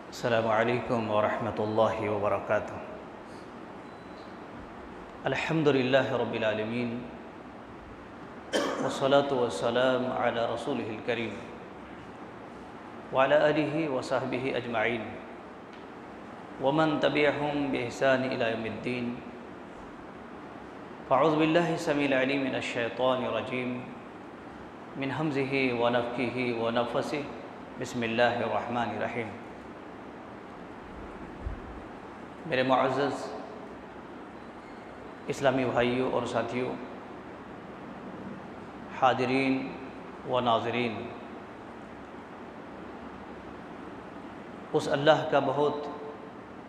السلام علیکم ورحمۃ اللہ وبرکاتہ۔ الحمد للہ رب العالمین والصلاة والسلام علی رسولہ الکریم وعلی آلہ وصحبہ اجمعین ومن تبعہم بإحسان الی یوم الدین۔ فاعوذ باللہ السمیع العلیم من الشیطان الرجیم من ہمزہ ونفخہ ونفثہ بسم اللہ الرحمن الرحیم۔ میرے معزز اسلامی بھائیوں اور ساتھیوں، حاضرین و ناظرین، اس اللہ کا بہت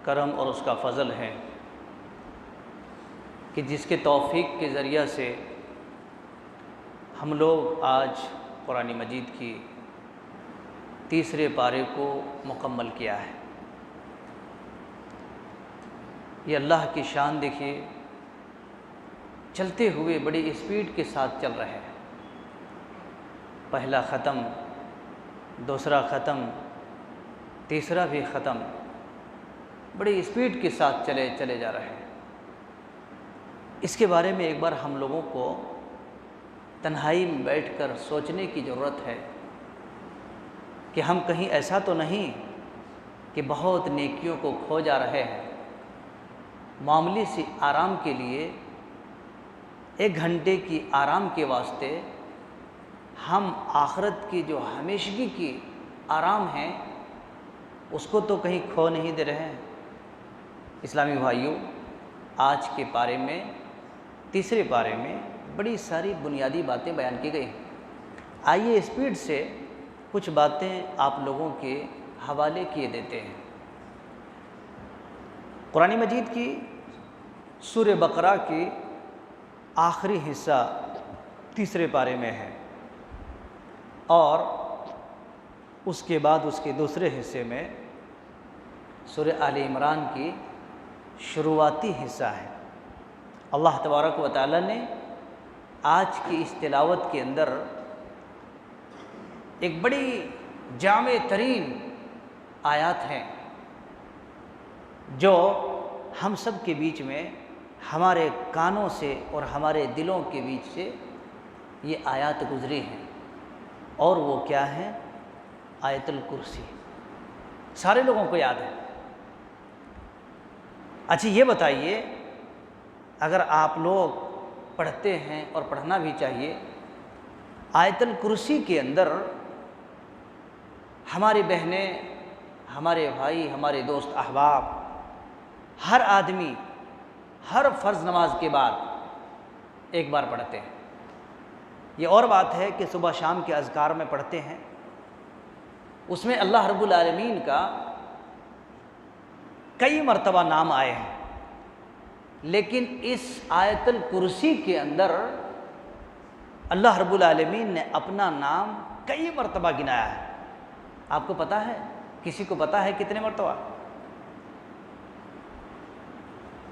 کرم اور اس کا فضل ہے کہ جس کے توفیق کے ذریعہ سے ہم لوگ آج قرآن مجید کی تیسرے پارے کو مکمل کیا ہے۔ یہ اللہ کی شان دیکھیے، چلتے ہوئے بڑی اسپیڈ کے ساتھ چل رہے ہیں۔ پہلا ختم، دوسرا ختم، تیسرا بھی ختم، بڑی اسپیڈ کے ساتھ چلے جا رہے ہیں۔ اس کے بارے میں ایک بار ہم لوگوں کو تنہائی میں بیٹھ کر سوچنے کی ضرورت ہے کہ ہم کہیں ایسا تو نہیں کہ بہت نیکیوں کو کھو جا رہے ہیں، معمولی سی آرام کے لیے، 1 گھنٹے کی آرام کے واسطے ہم آخرت کی جو ہمیشگی کی آرام ہے اس کو تو کہیں کھو نہیں دے رہے ہیں۔ اسلامی بھائیوں، آج کے پارے میں، تیسرے پارے میں بڑی ساری بنیادی باتیں بیان کی گئی ہیں۔ آئیے اسپیڈ سے کچھ باتیں آپ لوگوں کے حوالے کیے دیتے ہیں۔ قرآن مجید کی سورہ بقرہ کی آخری حصہ تیسرے پارے میں ہے، اور اس کے بعد اس کے دوسرے حصے میں سورہ آل عمران کی شروعاتی حصہ ہے۔ اللہ تبارک و تعالی نے آج کی اس تلاوت کے اندر ایک بڑی جامع ترین آیات ہیں جو ہم سب کے بیچ میں، ہمارے کانوں سے اور ہمارے دلوں کے بیچ سے یہ آیات گزری ہیں، اور وہ کیا ہے؟ آیت الکرسی۔ سارے لوگوں کو یاد ہے۔ اچھا یہ بتائیے، اگر آپ لوگ پڑھتے ہیں اور پڑھنا بھی چاہیے، آیت الکرسی کے اندر ہماری بہنیں، ہمارے بھائی، ہمارے دوست احباب، ہر آدمی ہر فرض نماز کے بعد ایک بار پڑھتے ہیں۔ یہ اور بات ہے کہ صبح شام کے اذکار میں پڑھتے ہیں، اس میں اللہ رب العالمین کا کئی مرتبہ نام آئے ہیں، لیکن اس آیت الکرسی کے اندر اللہ رب العالمین نے اپنا نام کئی مرتبہ گنایا ہے۔ آپ کو پتہ ہے؟ کسی کو پتہ ہے کتنے مرتبہ؟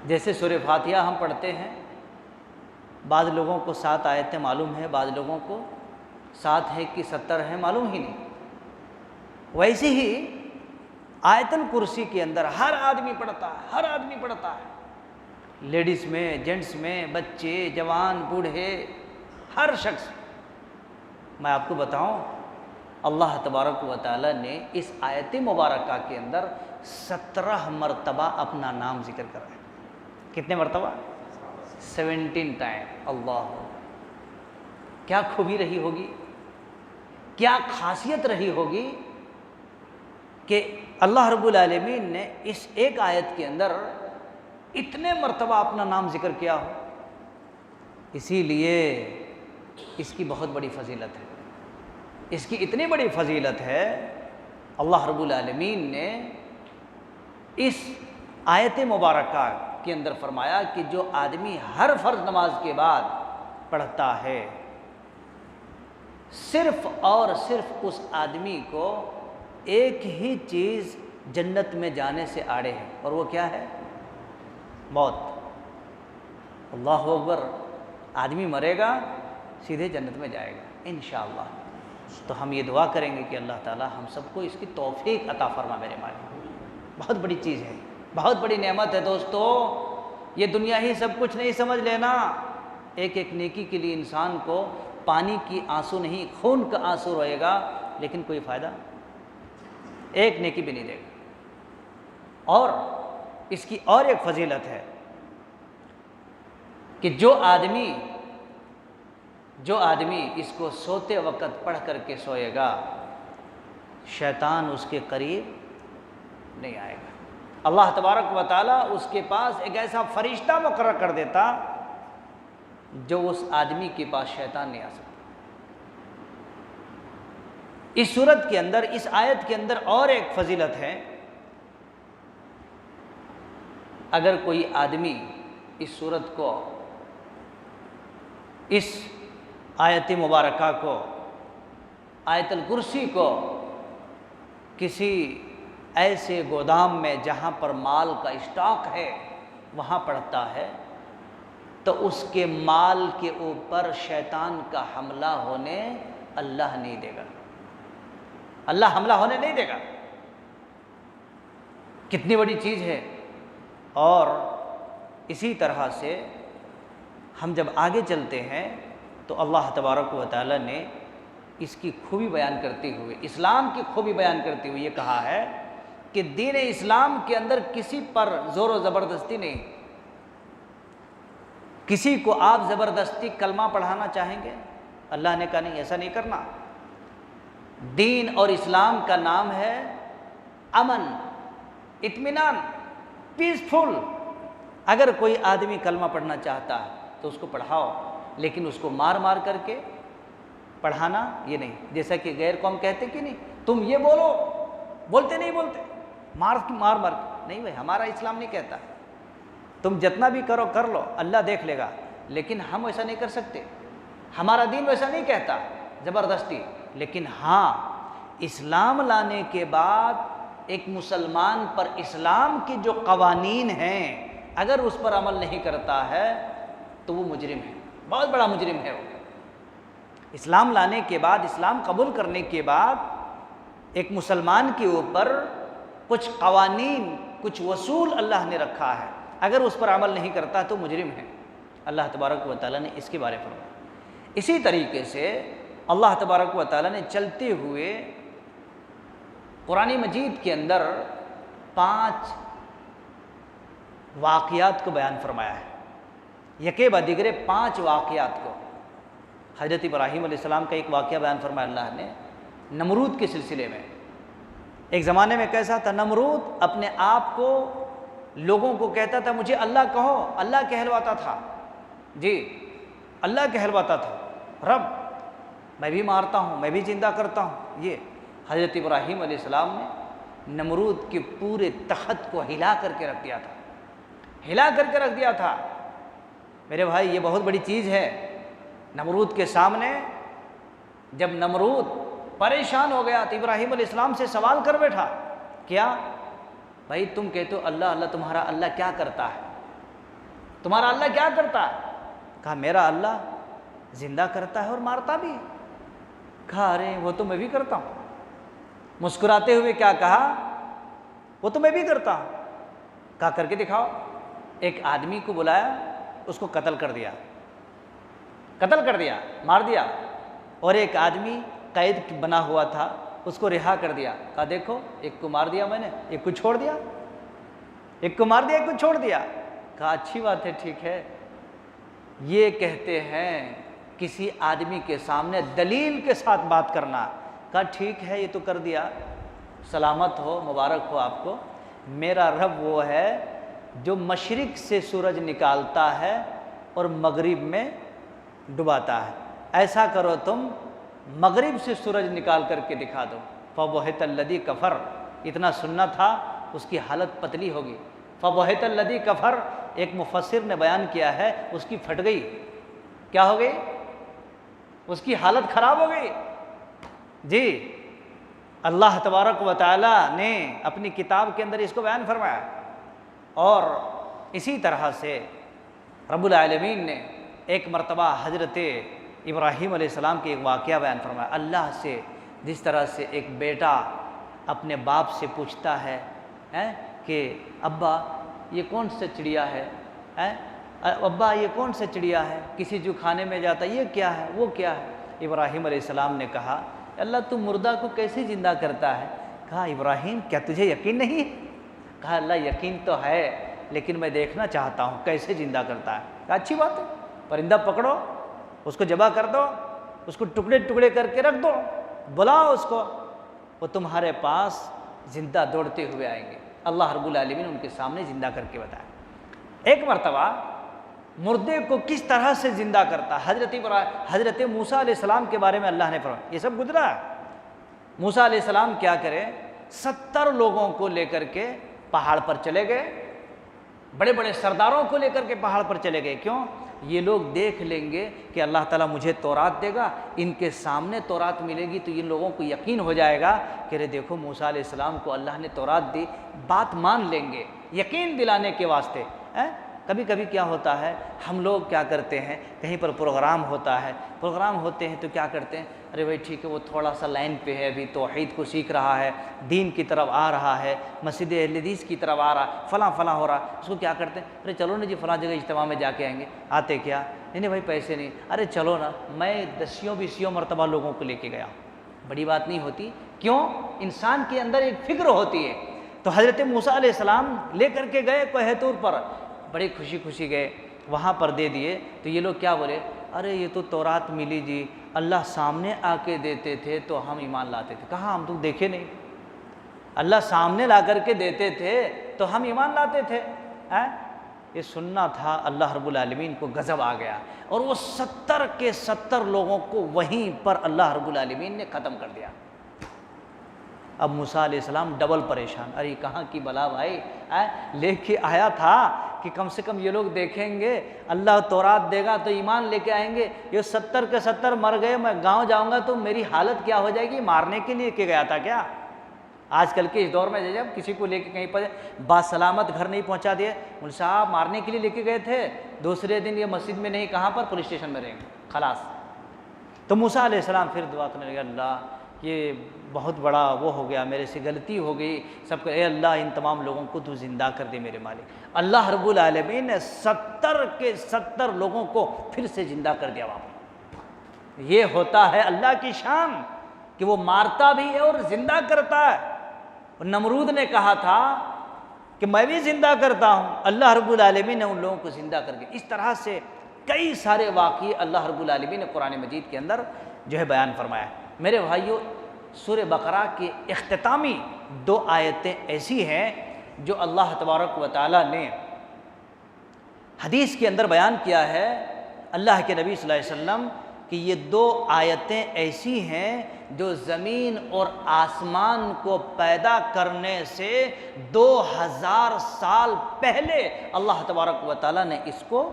جیسے سورہ فاتحہ ہم پڑھتے ہیں، بعض لوگوں کو 7 آیتیں معلوم ہے، بعض لوگوں کو 7 ہے کہ 70 ہے، معلوم ہی نہیں۔ ویسے ہی آیت الکرسی کے اندر ہر آدمی پڑھتا ہے، ہر آدمی پڑھتا ہے، لیڈیز میں، جینٹس میں، بچے، جوان، بوڑھے، ہر شخص۔ میں آپ کو بتاؤں، اللہ تبارک و تعالی نے اس آیت مبارکہ کے اندر 17 مرتبہ اپنا نام ذکر کرا ہے۔ کتنے مرتبہ؟ 17 ٹائم۔ اللہ، کیا خوبی رہی ہوگی، کیا خاصیت رہی ہوگی کہ اللہ رب العالمین نے اس ایک آیت کے اندر اتنے مرتبہ اپنا نام ذکر کیا ہو۔ اسی لیے اس کی بہت بڑی فضیلت ہے، اس کی اتنی بڑی فضیلت ہے، اللہ رب العالمین نے اس آیت مبارکہ کے اندر فرمایا کہ جو آدمی ہر فرض نماز کے بعد پڑھتا ہے، صرف اور صرف اس آدمی کو ایک ہی چیز جنت میں جانے سے آڑے ہے، اور وہ کیا ہے؟ موت۔ اللہ اکبر۔ آدمی مرے گا، سیدھے جنت میں جائے گا انشاءاللہ۔ تو ہم یہ دعا کریں گے کہ اللہ تعالی ہم سب کو اس کی توفیق عطا فرما میرے بھائی۔ بہت بڑی چیز ہے، بہت بڑی نعمت ہے دوستو۔ یہ دنیا ہی سب کچھ نہیں سمجھ لینا۔ ایک ایک نیکی کے لیے انسان کو پانی کی آنسو نہیں، خون کا آنسو روئے گا، لیکن کوئی فائدہ ایک نیکی بھی نہیں دے گا۔ اور اس کی اور ایک فضیلت ہے کہ جو آدمی اس کو سوتے وقت پڑھ کر کے سوئے گا، شیطان اس کے قریب نہیں آئے گا۔ اللہ تبارک و تعالیٰ اس کے پاس ایک ایسا فرشتہ مقرر کر دیتا جو اس آدمی کے پاس شیطان نہیں آ سکتا۔ اس سورت کے اندر، اس آیت کے اندر اور ایک فضیلت ہے، اگر کوئی آدمی اس سورت کو، اس آیت مبارکہ کو، آیت الکرسی کو کسی ایسے گودام میں جہاں پر مال کا اسٹاک ہے وہاں پڑھتا ہے، تو اس کے مال کے اوپر شیطان کا حملہ ہونے اللہ نہیں دے گا، اللہ حملہ ہونے نہیں دے گا۔ کتنی بڑی چیز ہے۔ اور اسی طرح سے ہم جب آگے چلتے ہیں تو اللہ تبارک و تعالیٰ نے اس کی خوبی بیان کرتے ہوئے، اسلام کی خوبی بیان کرتے ہوئے یہ کہا ہے کہ دین اسلام کے اندر کسی پر زور و زبردستی نہیں۔ کسی کو آپ زبردستی کلمہ پڑھانا چاہیں گے، اللہ نے کہا نہیں، ایسا نہیں کرنا۔ دین اور اسلام کا نام ہے امن، اطمینان، پیسفل۔ اگر کوئی آدمی کلمہ پڑھنا چاہتا ہے تو اس کو پڑھاؤ، لیکن اس کو مار مار کر کے پڑھانا یہ نہیں۔ جیسا کہ غیر قوم کہتے کہ نہیں تم یہ بولو، بولتے نہیں بولتے، مار مار مار نہیں بھائی، ہمارا اسلام نہیں کہتا تم جتنا بھی کرو کر لو، اللہ دیکھ لے گا، لیکن ہم ایسا نہیں کر سکتے، ہمارا دین ویسا نہیں کہتا زبردستی۔ لیکن ہاں، اسلام لانے کے بعد ایک مسلمان پر اسلام کی جو قوانین ہیں اگر اس پر عمل نہیں کرتا ہے تو وہ مجرم ہے، بہت بڑا مجرم ہے وہ۔ اسلام لانے کے بعد، اسلام قبول کرنے کے بعد ایک مسلمان کے اوپر کچھ قوانین، کچھ اصول اللہ نے رکھا ہے، اگر اس پر عمل نہیں کرتا تو مجرم ہے۔ اللہ تبارک و تعالیٰ نے اس کے بارے فرمایا۔ اسی طریقے سے اللہ تبارک و تعالیٰ نے چلتے ہوئے قرآن مجید کے اندر 5 واقعات کو بیان فرمایا ہے، یکے بعد دیگرے 5 واقعات کو۔ حضرت ابراہیم علیہ السلام کا ایک واقعہ بیان فرمایا اللہ نے نمرود کے سلسلے میں۔ ایک زمانے میں کیسا تھا، نمرود اپنے آپ کو لوگوں کو کہتا تھا مجھے اللہ کہو، اللہ کہلواتا تھا، جی اللہ کہلواتا تھا، رب میں بھی مارتا ہوں، میں بھی زندہ کرتا ہوں۔ یہ حضرت ابراہیم علیہ السلام نے نمرود کے پورے تخت کو ہلا کر کے رکھ دیا تھا، ہلا کر کے رکھ دیا تھا۔ میرے بھائی یہ بہت بڑی چیز ہے۔ نمرود کے سامنے جب نمرود پریشان ہو گیا تو ابراہیم علیہ السلام سے سوال کر بیٹھا، کیا بھائی تم کہتے ہو اللہ اللہ، تمہارا اللہ کیا کرتا ہے؟ تمہارا اللہ کیا کرتا ہے؟ کہا میرا اللہ زندہ کرتا ہے اور مارتا بھی ہے۔ کہا ارے وہ تو میں بھی کرتا ہوں۔ مسکراتے ہوئے کیا کہا، وہ تو میں بھی کرتا ہوں۔ کہا کر کے دکھاؤ۔ ایک آدمی کو بلایا، اس کو قتل کر دیا، مار دیا، اور ایک آدمی قید بنا ہوا تھا، اس کو رہا کر دیا۔ کہا دیکھو ایک کو مار دیا میں نے، ایک کو چھوڑ دیا، ایک کو مار دیا، ایک کو چھوڑ دیا۔ کہا اچھی بات ہے، ٹھیک ہے۔ یہ کہتے ہیں کسی آدمی کے سامنے دلیل کے ساتھ بات کرنا۔ کہا ٹھیک ہے یہ تو کر دیا، سلامت ہو، مبارک ہو آپ کو۔ میرا رب وہ ہے جو مشرق سے سورج نکالتا ہے اور مغرب میں ڈباتا ہے۔ ایسا کرو تم مغرب سے سورج نکال کر کے دکھا دو۔ فَبُہِتَ الَّذِي کفر، اتنا سننا تھا، اس کی حالت پتلی ہوگی۔ فَبُہِتَ الَّذِي کفر، ایک مفسر نے بیان کیا ہے اس کی پھٹ گئی، کیا ہو گئی؟ اس کی حالت خراب ہو گئی۔ جی اللہ تبارک و تعالیٰ نے اپنی کتاب کے اندر اس کو بیان فرمایا۔ اور اسی طرح سے رب العالمین نے ایک مرتبہ حضرت ابراہیم علیہ السلام کے ایک واقعہ بیان فرمایا، اللہ سے جس طرح سے ایک بیٹا اپنے باپ سے پوچھتا ہے کہ ابا یہ کون سا چڑیا ہے، ابا یہ کون سا چڑیا ہے، کسی جو کھانے میں جاتا یہ کیا ہے وہ کیا ہے۔ ابراہیم علیہ السلام نے کہا اللہ تو مردہ کو کیسے زندہ کرتا ہے؟ کہا ابراہیم کیا تجھے یقین نہیں ہے؟ کہا اللہ یقین تو ہے لیکن میں دیکھنا چاہتا ہوں کیسے زندہ کرتا ہے۔ کہا اچھی بات ہے، پرندہ پکڑو، اس کو ذبح کر دو، اس کو ٹکڑے ٹکڑے کر کے رکھ دو، بلاؤ اس کو، وہ تمہارے پاس زندہ دوڑتے ہوئے آئیں گے۔ اللہ رب العالمین نے ان کے سامنے زندہ کر کے بتایا۔ ایک مرتبہ مردے کو کس طرح سے زندہ کرتا، حضرت موسیٰ علیہ السلام کے بارے میں اللہ نے فرمایا، یہ سب گزرا ہے۔ موسیٰ علیہ السلام کیا کرے، 70 لوگوں کو لے کر کے پہاڑ پر چلے گئے، بڑے بڑے سرداروں کو لے کر کے پہاڑ پر چلے گئے۔ کیوں؟ یہ لوگ دیکھ لیں گے کہ اللہ تعالیٰ مجھے تورات دے گا، ان کے سامنے تورات ملے گی تو ان لوگوں کو یقین ہو جائے گا کہ ارے دیکھو موسیٰ علیہ السلام کو اللہ نے تورات دی، بات مان لیں گے یقین دلانے کے واسطے۔ کبھی کبھی کیا ہوتا ہے، ہم لوگ کیا کرتے ہیں، کہیں پر پروگرام ہوتا ہے، پروگرام ہوتے ہیں تو کیا کرتے ہیں، ارے بھائی ٹھیک ہے وہ تھوڑا سا لائن پہ ہے، ابھی توحید کو سیکھ رہا ہے، دین کی طرف آ رہا ہے، مسجد اہل حدیث کی طرف آ رہا ہے، فلاں فلاں ہو رہا ہے، اس کو کیا کرتے ہیں، ارے چلو نا جی فلاں جگہ اجتماع میں جا کے آئیں گے۔ آتے کیا، نہیں بھائی پیسے نہیں، ارے چلو نا، میں 10 مرتبہ لوگوں کو لے کے گیا۔ بڑی بات نہیں ہوتی، کیوں؟ انسان کے اندر ایک فکر ہوتی ہے۔ تو حضرت موسیٰ علیہ السلام لے کر کے گئے کوہ طور پر، بڑی خوشی خوشی گئے، وہاں پر دے دیے تو یہ لوگ کیا بولے، ارے یہ تو تورات ملی جی، اللہ سامنے آ کے دیتے تھے تو ہم ایمان لاتے تھے۔ کہا ہم تو دیکھے نہیں، اللہ سامنے لا کر کے دیتے تھے تو ہم ایمان لاتے تھے۔ یہ سننا تھا، اللہ رب العالمین کو غضب آ گیا اور وہ 70 کے 70 لوگوں کو وہیں پر اللہ رب العالمین نے ختم کر دیا۔ اب موسیٰ علیہ السلام ڈبل پریشان، ارے کہاں کی بلا بھائی، لے کے آیا تھا کہ کم سے کم یہ لوگ دیکھیں گے، اللہ تورات دے گا تو ایمان لے کے آئیں گے، یہ 70 کے 70 مر گئے، میں گاؤں جاؤں گا تو میری حالت کیا ہو جائے گی، مارنے کے لیے کہ گیا تھا کیا؟ آج کل کے اس دور میں جب کسی کو لے کے کہیں پر باسلامت گھر نہیں پہنچا دیے، مول صاحب مارنے کے لیے لے کے گئے تھے، دوسرے دن یہ مسجد میں نہیں کہاں پر، پولیس اسٹیشن میں رہیں گے، خلاص۔ تو موسیٰ علیہ السلام پھر دعا کرنے لگے، اللہ یہ بہت بڑا وہ ہو گیا، میرے سے غلطی ہو گئی، سب کو اے اللہ ان تمام لوگوں کو تو زندہ کر دے میرے مالک۔ اللہ رب العالمین نے 70 کے 70 لوگوں کو پھر سے زندہ کر دیا واپس۔ یہ ہوتا ہے اللہ کی شان کہ وہ مارتا بھی ہے اور زندہ کرتا ہے۔ نمرود نے کہا تھا کہ میں بھی زندہ کرتا ہوں، اللہ رب العالمین نے ان لوگوں کو زندہ کر کے۔ اس طرح سے کئی سارے واقعے اللہ رب العالمین نے قرآن مجید کے اندر جو ہے بیان فرمایا ہے۔ میرے بھائیو، سورہ بقرہ کی اختتامی 2 آیتیں ایسی ہیں جو اللہ تبارک و تعالیٰ نے حدیث کے اندر بیان کیا ہے، اللہ کے نبی صلی اللہ علیہ وسلم، کہ یہ 2 آیتیں ایسی ہیں جو زمین اور آسمان کو پیدا کرنے سے 2000 سال پہلے اللہ تبارک و تعالیٰ نے اس کو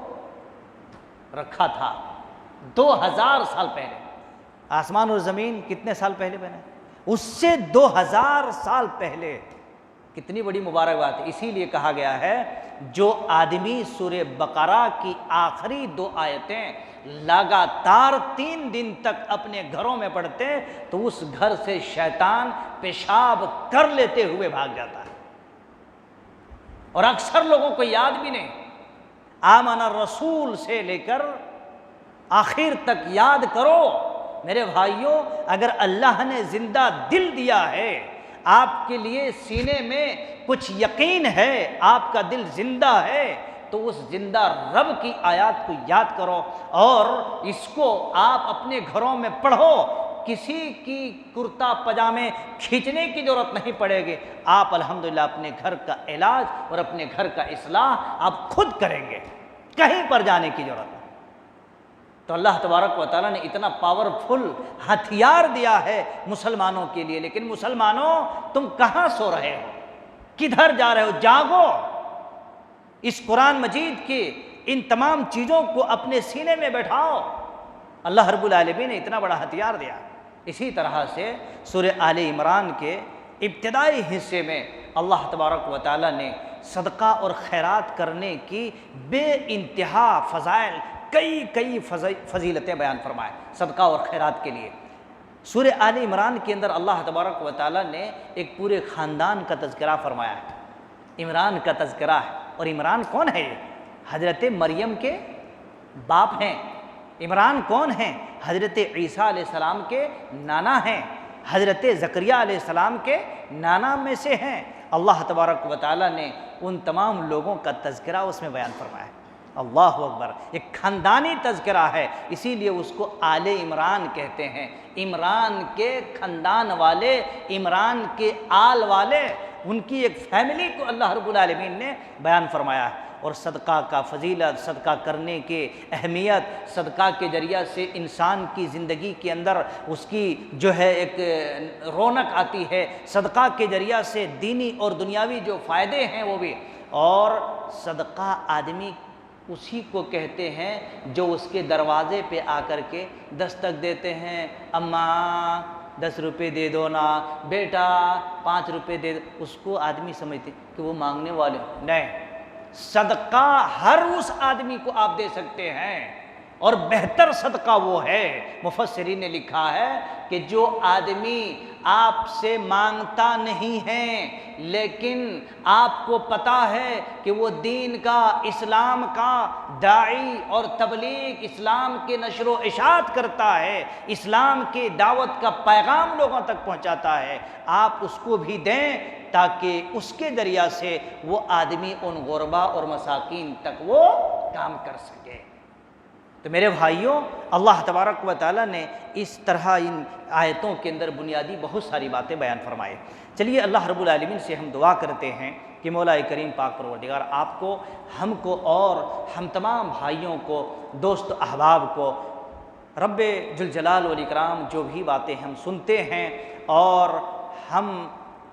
رکھا تھا۔ 2000 سال پہلے آسمان اور زمین کتنے سال پہلے بنے؟ اس سے 2000 سال پہلے۔ کتنی بڑی مبارک بات ہے۔ اسی لیے کہا گیا ہے جو آدمی سورہ بقرہ کی آخری 2 آیتیں لگاتار 3 دن تک اپنے گھروں میں پڑھتے تو اس گھر سے شیطان پیشاب کر لیتے ہوئے بھاگ جاتا ہے، اور اکثر لوگوں کو یاد بھی نہیں۔ آمن الرسول سے لے کر آخر تک یاد کرو۔ میرے بھائیوں، اگر اللہ نے زندہ دل دیا ہے، آپ کے لیے سینے میں کچھ یقین ہے، آپ کا دل زندہ ہے، تو اس زندہ رب کی آیات کو یاد کرو اور اس کو آپ اپنے گھروں میں پڑھو۔ کسی کی کرتا پجامے کھینچنے کی ضرورت نہیں پڑے گی، آپ الحمدللہ اپنے گھر کا علاج اور اپنے گھر کا اصلاح آپ خود کریں گے، کہیں پر جانے کی ضرورت نہیں۔ تو اللہ تبارک و تعالیٰ نے اتنا پاورفل ہتھیار دیا ہے مسلمانوں کے لیے، لیکن مسلمانوں تم کہاں سو رہے ہو، کدھر جا رہے ہو؟ جاگو، اس قرآن مجید کی ان تمام چیزوں کو اپنے سینے میں بیٹھاؤ۔ اللہ رب العالمین نے اتنا بڑا ہتھیار دیا۔ اسی طرح سے سورہ آل عمران کے ابتدائی حصے میں اللہ تبارک و تعالیٰ نے صدقہ اور خیرات کرنے کی بے انتہا فضائل، کئی فضیلتیں بیان فرمائے صدقہ اور خیرات کے لیے۔ سورہ آل عمران کے اندر اللہ تبارک و تعالیٰ نے ایک پورے خاندان کا تذکرہ فرمایا ہے۔ عمران کا تذکرہ ہے۔ اور عمران کون ہے؟ یہ حضرت مریم کے باپ ہیں۔ عمران کون ہیں؟ حضرت عیسیٰ علیہ السلام کے نانا ہیں، حضرت زکریا علیہ السلام کے نانا میں سے ہیں۔ اللہ تبارک و تعالیٰ نے ان تمام لوگوں کا تذکرہ اس میں بیان فرمایا ہے۔ اللہ اکبر، ایک خاندانی تذکرہ ہے، اسی لیے اس کو آل عمران کہتے ہیں۔ عمران کے خاندان والے، عمران کے آل والے، ان کی ایک فیملی کو اللہ رب العالمین نے بیان فرمایا ہے۔ اور صدقہ کا فضیلت، صدقہ کرنے کے اہمیت، صدقہ کے ذریعہ سے انسان کی زندگی کے اندر اس کی جو ہے ایک رونق آتی ہے، صدقہ کے ذریعہ سے دینی اور دنیاوی جو فائدے ہیں وہ بھی۔ اور صدقہ آدمی اسی کو کہتے ہیں جو اس کے دروازے پہ آ کر کے دستک دیتے ہیں، اماں 10 روپے دے دو نا، بیٹا 5 روپے دے دو، اس کو آدمی سمجھتے کہ وہ مانگنے والے۔ نہیں، صدقہ ہر اس آدمی کو آپ دے سکتے ہیں، اور بہتر صدقہ وہ ہے، مفسرین نے لکھا ہے کہ جو آدمی آپ سے مانگتا نہیں ہے لیکن آپ کو پتہ ہے کہ وہ دین کا، اسلام کا داعی اور تبلیغ، اسلام کے نشر و اشاعت کرتا ہے، اسلام کے دعوت کا پیغام لوگوں تک پہنچاتا ہے، آپ اس کو بھی دیں تاکہ اس کے ذریعہ سے وہ آدمی ان غربا اور مساکین تک وہ کام کر سکے۔ تو میرے بھائیوں، اللہ تبارک و تعالیٰ نے اس طرح ان آیتوں کے اندر بنیادی بہت ساری باتیں بیان فرمائے۔ چلیے اللہ رب العالمین سے ہم دعا کرتے ہیں کہ مولا کریم پاک پروردگار آپ کو، ہم کو اور ہم تمام بھائیوں کو، دوست احباب کو، رب ذوالجلال والاکرام جو بھی باتیں ہم سنتے ہیں اور ہم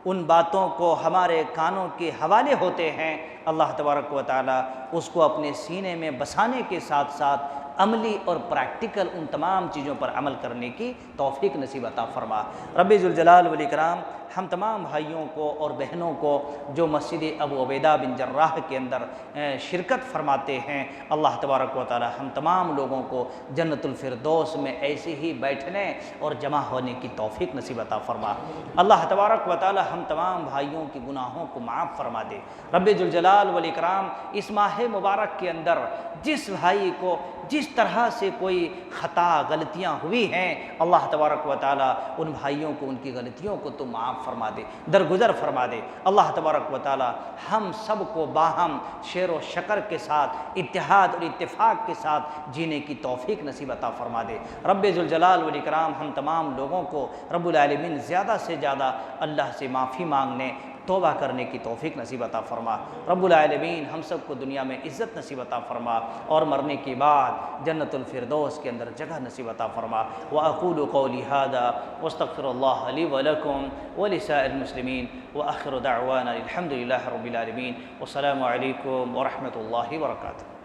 ان باتوں کو ہمارے کانوں کے حوالے ہوتے ہیں، اللہ تبارک و تعالیٰ اس کو اپنے سینے میں بسانے کے ساتھ ساتھ عملی اور پریکٹیکل ان تمام چیزوں پر عمل کرنے کی توفیق نصیب عطا فرما۔ رب ذوالجلال والاکرام ہم تمام بھائیوں کو اور بہنوں کو جو مسجد ابو عبیدہ بن جراح کے اندر شرکت فرماتے ہیں، اللہ تبارک و تعالی ہم تمام لوگوں کو جنت الفردوس میں ایسے ہی بیٹھنے اور جمع ہونے کی توفیق نصیب عطا فرما۔ اللہ تبارک و تعالی ہم تمام بھائیوں کی گناہوں کو معاف فرما دے۔ رب ذوالجلال والاکرام اس ماہ مبارک کے اندر جس بھائی کو جس طرح سے کوئی خطا غلطیاں ہوئی ہیں، اللہ تبارک و تعالیٰ ان بھائیوں کو ان کی غلطیوں کو تو معاف فرما دے، درگزر فرما دے۔ اللہ تبارک و تعالیٰ ہم سب کو باہم شیر و شکر کے ساتھ، اتحاد اور اتفاق کے ساتھ جینے کی توفیق نصیب عطا فرما دے۔ رب ذوالجلال والاکرام ہم تمام لوگوں کو رب العالمین زیادہ سے زیادہ اللہ سے معافی مانگنے، توبہ کرنے کی توفیق نصیب عطا فرما۔ رب العالمین ہم سب کو دنیا میں عزت نصیب عطا فرما اور مرنے کے بعد جنت الفردوس کے اندر جگہ نصیب عطا فرما۔ وأقول قولي هذا واستغفر الله لي ولكم ولسائر المسلمين وآخر دعوانا الحمد لله رب العالمين والسلام عليكم ورحمة الله وبركاته۔